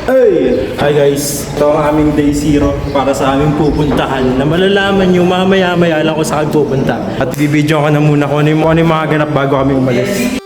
Hey! Hi guys, ito ang aming day 0 para sa aming pupuntahan na malalaman nyo mamaya-maya lang kung saan pupunta. At bibidyo ko na muna kung ano yung mga ganap bago kami umalis.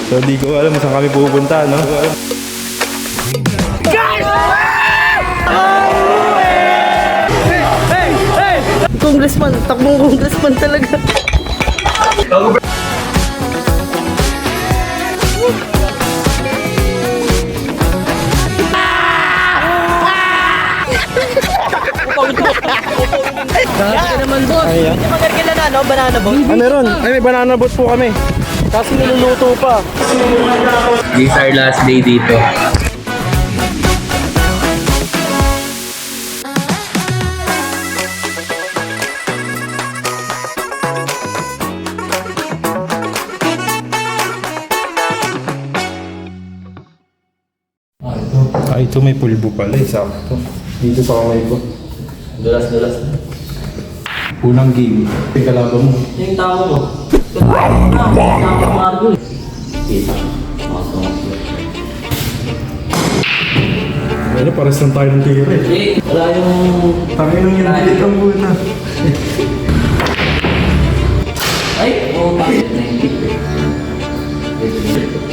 So di ko alam kung saan kami pupunta, no? Congressman, takbong congressman talaga. Grabe ka naman, boss. Ayan. Yung magargila na, no? Banana boat. Ah, meron. Ay, may banana boat po kami. Kasi niluluto pa. This our last day dito. Ay, ito may pulbo pala. Sakto. Dito sa kamay ko. Dulas-dulas na. Unang game. Yung kalaban mo. Yung tao mo. Yung Margo. Kita. Ano, pares lang tayo ng tira eh. Eh, wala yung... Kami nung ginagit ang muna. Ay, oo, bakit na hindi?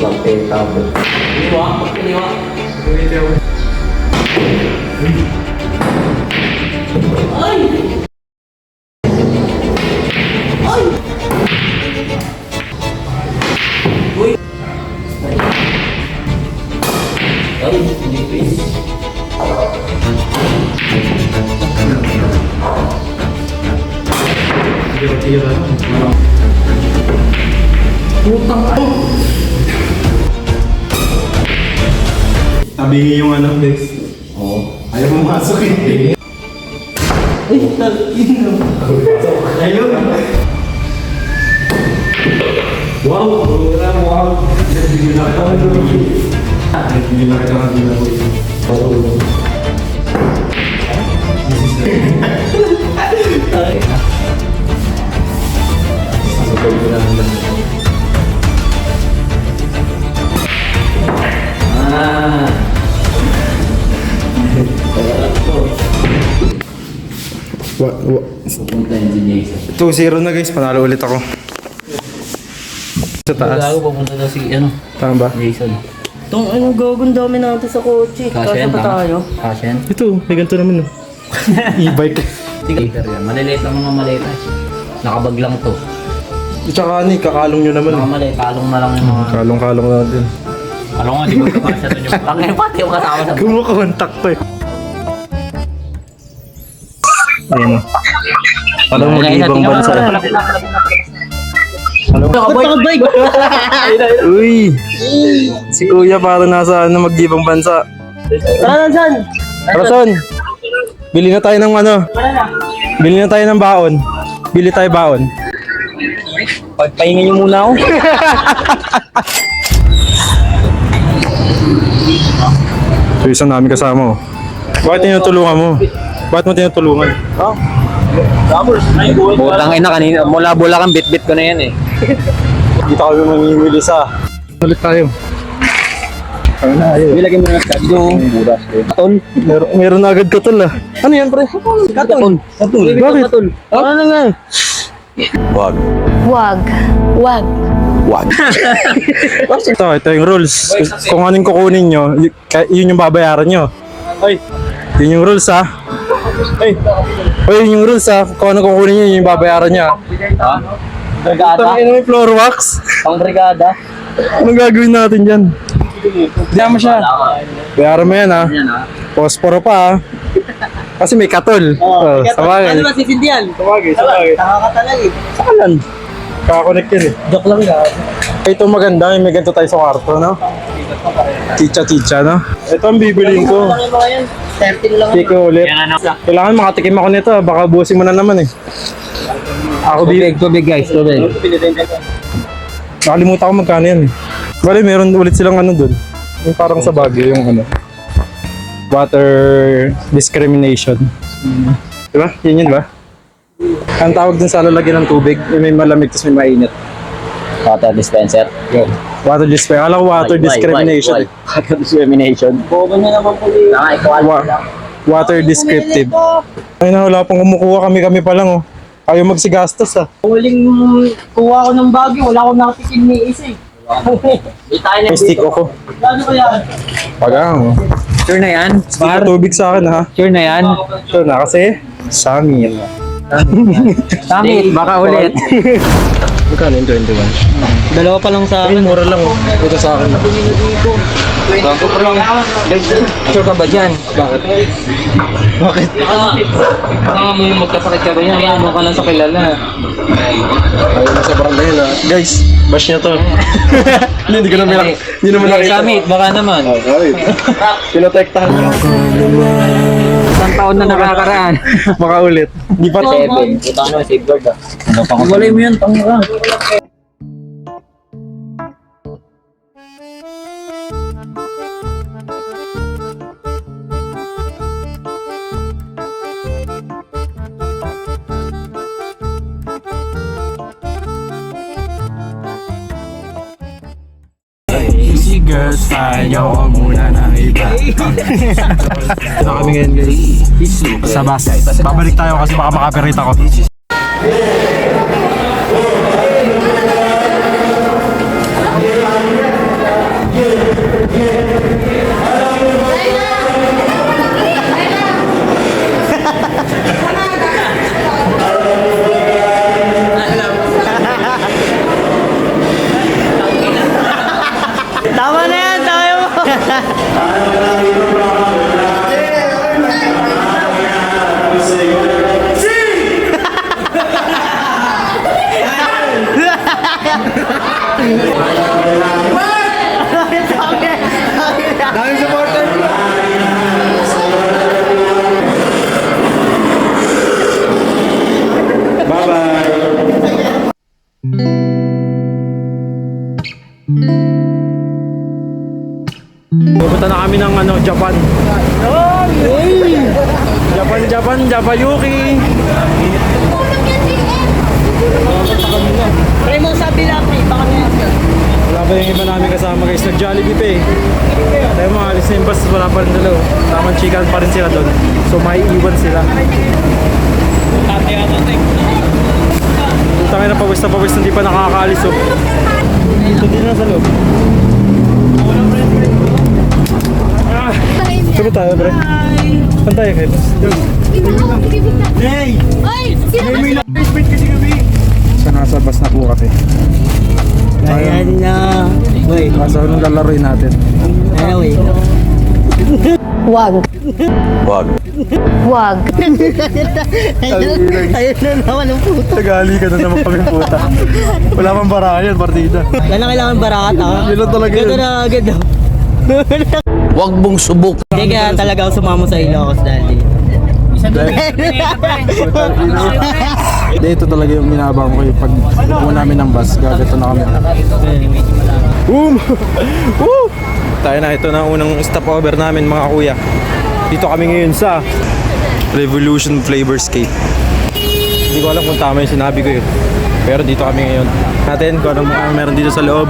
Lampay tabo. Kaliwa, kaliwa. Ay! Ay! Uy! Ay, hindi please. Tira-tira lang. Putang ay! Tabingin yung ano, Dex. Oo. Ayaw mo masok eh. Ay, tagin na. Ayun. Wow! Wow! Nagbigil na kita ng video. Nagbigil na kita ng video. Ah. Pupunta yung si Jason. 2-0 na guys, panalo ulit ako. Sa taas. Gago, pupunta daw si ano, Tama ba? Jason. Itong anong gagawin dami natin sa kotse. Kasya pa tayo. Kasyan. Ito, may ganito naman oh. E-bike. Sige, yan. Maliliit ang mga maleta. Nakabag lang to. Tsaka ano, kakalong nyo naman eh. Nakamalay, kalong na lang yung mga... Kalong-kalong natin. Kalong nga, di ba kasya doon yung... Tangin, pati yung kasama sa... Kumukontak to eh. Ayun o. Parang mag-ibang bansa eh. Ano? Nakabike! Uy! Si Kuya parang nasa ano, mag-ibang bansa. Tara na dyan! Rason! Bili na tayo ng ano? Bili na tayo ng baon. Bili tayo baon. Pagpahingin nyo muna ako. So isang namin kasama oh. Bakit tinutulungan mo? Bakit mo tinutulungan? Butang ina kanina, mula Bulacan bit-bit ko na yan eh. Dito kami mamimili sa... Ulit tayo. Ano na, ayun. Ilagay mo na sa yung budas. Katon? Meron na agad katol ah. Ano yan pre? Katon? Katon? Bakit? Ano na nga? Wag. Wag. Wag. Wag. Ito yung rules. Kung anong kukunin nyo, yun yung babayaran nyo. Ay, yun yung rules ha. Ay, yun yung rules ha. Kung anong kukunin nyo, yun yung babayaran nyo. Ha? Brigada? Ito yung floor wax. Pang brigada? Anong gagawin natin dyan? Diyan mo siya. Bayaran mo yan ha. Yan ha? Posporo pa ha. Kasi may katol. Oh, sabagay. Ano ba sisindihan? Sabagay. Nakakatalag eh. Saan? Kakakonect yun eh. Joke lang ga. Ito maganda, may ganito tayo sa kwarto, no? Chicha-chicha, no? Ito ang bibiliin ko. Ano yung mga yan? 30 lang. Tiko ulit. Kailangan makatikim ako nito, baka busin mo na naman eh. Ako Tubig guys, tubig. Nakalimutan ko magkano yan eh. Bale, meron ulit silang ano dun. Yung parang sa Baguio yung ano. Water discrimination. Diba? Yun ba? Ang tawag din sa lalagyan ng tubig, yung may malamig tapos may mainit. Water dispenser. Water discrimination. Alam ko water discrimination. Water discrimination. Bobo na naman po. Water descriptive. Ay na, wala pang kumukuha. Kami pa lang, oh. Kayo magsigastos, ah. Huling kuha ko ng bagyo, wala akong nakatikin ni isa eh. May stick ako. Lalo kaya? Pagang. Sure na yan? Stick na tubig sa akin, ha? Sure na yan? Ito na kasi. Sangin. Samit, baka ulit. Magkano yung 21? Dalawa pa lang sa Ay, mura lang, oh. Ito sa akin. Sure ka ba dyan? Bakit? Bakit? May magkasakit ka ba yan? Ano ka lang sa kilala? Ayun na sa barangay na. Guys, bash niya to. Hindi ko na milak. Hindi naman nakita. Samit, baka naman. Samit. Pinotektahan niyo. Isang taon na nakakaraan. Baka ulit. Hindi pa 7. Ito ano, safeguard ah. Ano pa ko? Walay mo yan, tanga. Easy girls, tayo ko muna ng iba. Ito kami ngayon guys. Sa bus. Babalik tayo kasi baka makapirit ako. Tama na yan, tayo mo! Daming supporter. Bye-bye. Pupunta na kami ng Japan. Japayuki. Try mo sa Bilaki, baka naman. Wala pa yung iba namin kasama guys. Nag-Jollibee pa eh. Tayo mga alis na yung bus, wala pa rin dalaw. Tamang chikan pa rin sila doon. So may iwan sila. Tangin na pawis, hindi pa nakakaalis oh. Ito din na sa loob. Sabi tayo, bre. Saan tayo, Kyle? Hey! Ay! Sino ba? Sa nasa bus na po kasi. Ayan na. Wait, Nasa anong lalaroin natin? anyway. Wag. Wag. Wag. Ayun na naman ang puto. Tagali ka na naman kami puta. Wala pang baraka yan, partida. Yan ang kailangan barakat ha. Yun lang talaga Ganda yun. na, ganda. Huwag mong subok. Hindi kaya talaga ako sumama sa Ilocos dahil Hindi, ito talaga yung minabang ko pag puno namin ng bus, gagato na kami. Boom! Woo! Tayo na, ito na unang stopover namin mga kuya. Dito kami ngayon sa Revolution Flavorscape. Hindi ko alam kung tama yung sinabi ko yun. Pero dito kami ngayon. Natin kung anong meron dito sa loob.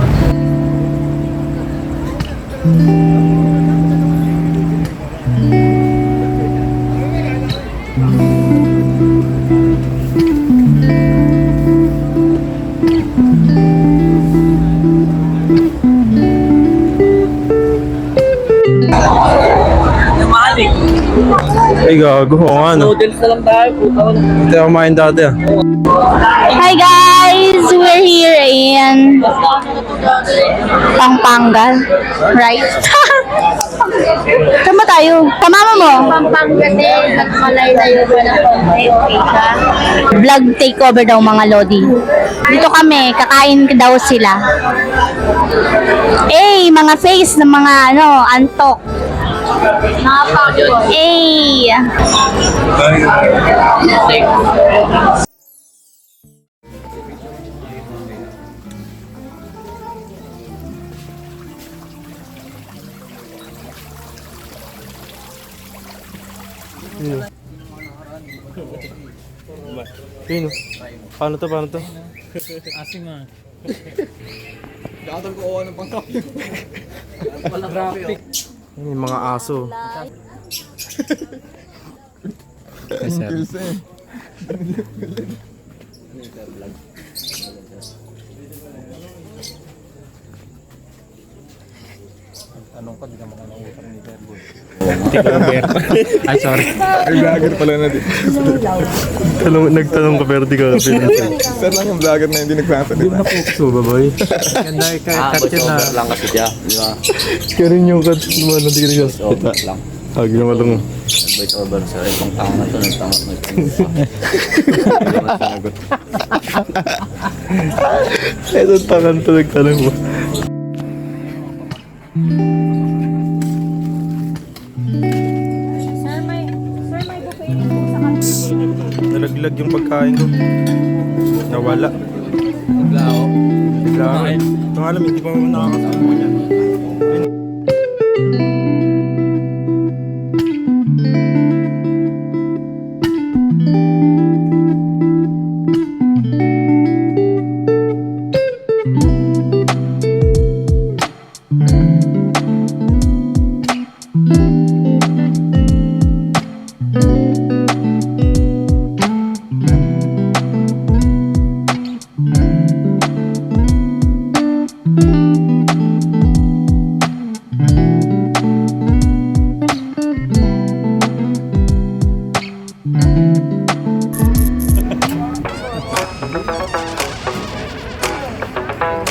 Ay gago, oo nga no. noodles na lang tayo, puto. Hindi ako kumain dati ah. Hi guys! We're here in Pampanga, right? Saan ba tayo? Kamama mo? Pampanga din. Nagmalayo-layo ko na vlog takeover daw mga Lodi. Dito kami, kakain daw sila. Eh, mga face ng mga antok. Eh. Yun o. Paano to? Asing nga. Yun yung mga aso. Ay, sorry. Vlogger pala na din. Nagtanong ka pero di ka pinatay. Sir lang yung vlogger na hindi nagsasalita. So, baboy. Ganda cut yun na. lang kasi siya. Di ba? Kaya rin yung cut mo, hindi ka nagsasalita. Over lang. Ginawa lang. Voice over sa itong tao na to. Nagtangat na ito. Ito tangan to nagtanong mo. Nalaglag yung pagkain ko. Nawala. Maglao. Bigla ako. Ito alam, hindi pa mo nakakasama ko niyan.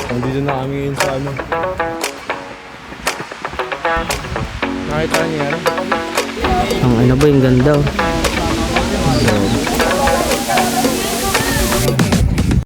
Nandito na kami ngayon sa ano. Nakita niyo yan? Ang ano ba yung ganda oh.